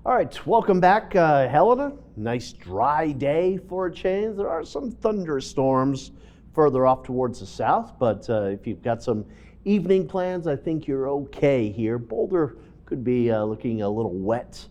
All right, welcome back, Helena. Nice dry day for a change. There are some thunderstorms further off towards the south, but if you've got some evening plans, I think you're okay here. Boulder could be looking a little wet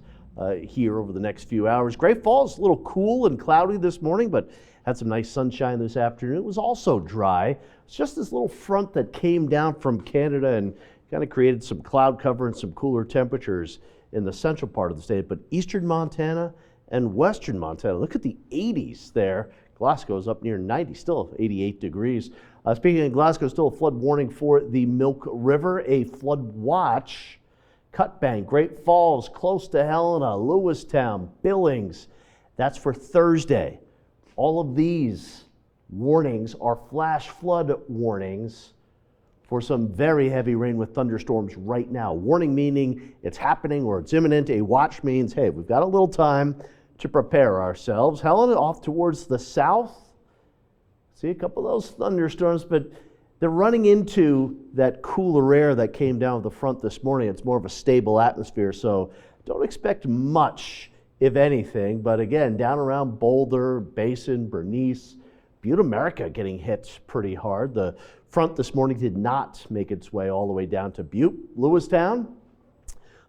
here over the next few hours. Great Falls, a little cool and cloudy this morning, but had some nice sunshine this afternoon. It was also dry. It's just this little front that came down from Canada and kind of created some cloud cover and some cooler temperatures in the central part of the state, but eastern Montana and western Montana, look at the 80s there. Glasgow's up near 90, still 88 degrees. Speaking of Glasgow, still a flood warning for the Milk River, a flood watch. Cut Bank, Great Falls, close to Helena, Lewistown, Billings. That's for Thursday. All of these warnings are flash flood warnings for some very heavy rain with thunderstorms right now. Warning meaning it's happening or it's imminent. A watch means, hey, we've got a little time to prepare ourselves. Helena off towards the south. See a couple of those thunderstorms, but they're running into that cooler air that came down with the front this morning. It's more of a stable atmosphere, so don't expect much, if anything. But again, down around Boulder, Basin, Bernice, Butte America getting hit pretty hard. The front this morning did not make its way all the way down to Butte. Lewistown,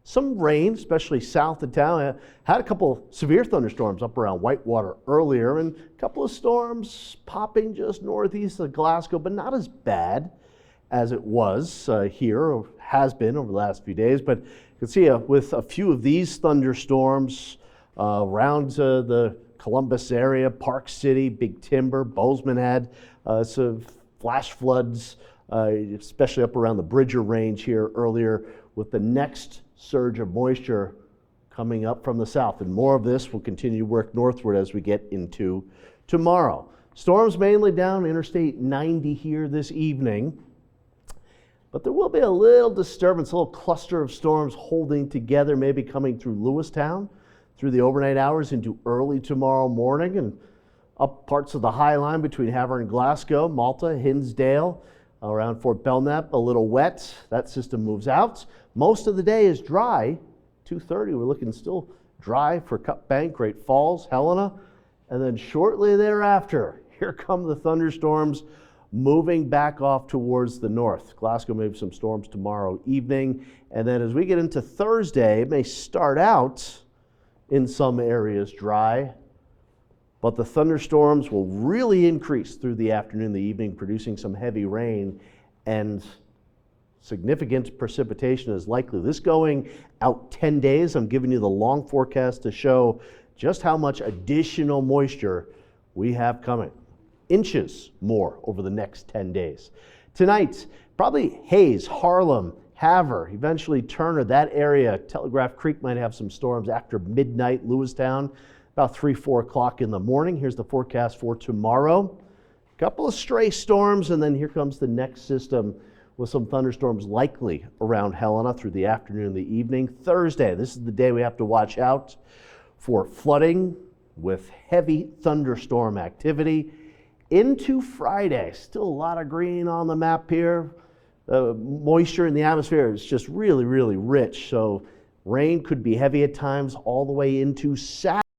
some rain, especially south of town. Had a couple severe thunderstorms up around Whitewater earlier, and a couple of storms popping just northeast of Glasgow, but not as bad as it was here, or has been over the last few days. But you can see with a few of these thunderstorms around the Columbus area, Park City, Big Timber, Bozeman had some flash floods, especially up around the Bridger Range here earlier, with the next surge of moisture coming up from the south. And more of this will continue to work northward as we get into tomorrow. Storms mainly down Interstate 90 here this evening, but there will be a little disturbance, a little cluster of storms holding together, maybe coming through Lewistown through the overnight hours into early tomorrow morning, and up parts of the High Line between Havre and Glasgow, Malta, Hinsdale, around Fort Belknap, a little wet. That system moves out. Most of the day is dry. 2:30, we're looking still dry for Cut Bank, Great Falls, Helena, and then shortly thereafter, here come the thunderstorms moving back off towards the north. Glasgow, maybe some storms tomorrow evening, and then as we get into Thursday, it may start out in some areas dry, but the thunderstorms will really increase through the afternoon, the evening, producing some heavy rain, and significant precipitation is likely. This going out 10 days. I'm giving you the long forecast to show just how much additional moisture we have coming. Inches more over the next 10 days. Tonight, probably Hayes, Harlem, Havre, eventually Turner, that area. Telegraph Creek might have some storms after midnight. Lewistown, about 3, 4 o'clock in the morning. Here's the forecast for tomorrow. A couple of stray storms, and then here comes the next system with some thunderstorms likely around Helena through the afternoon and the evening. Thursday, this is the day we have to watch out for flooding with heavy thunderstorm activity. Into Friday, still a lot of green on the map here. Moisture in the atmosphere is just really, really rich, so rain could be heavy at times all the way into Saturday.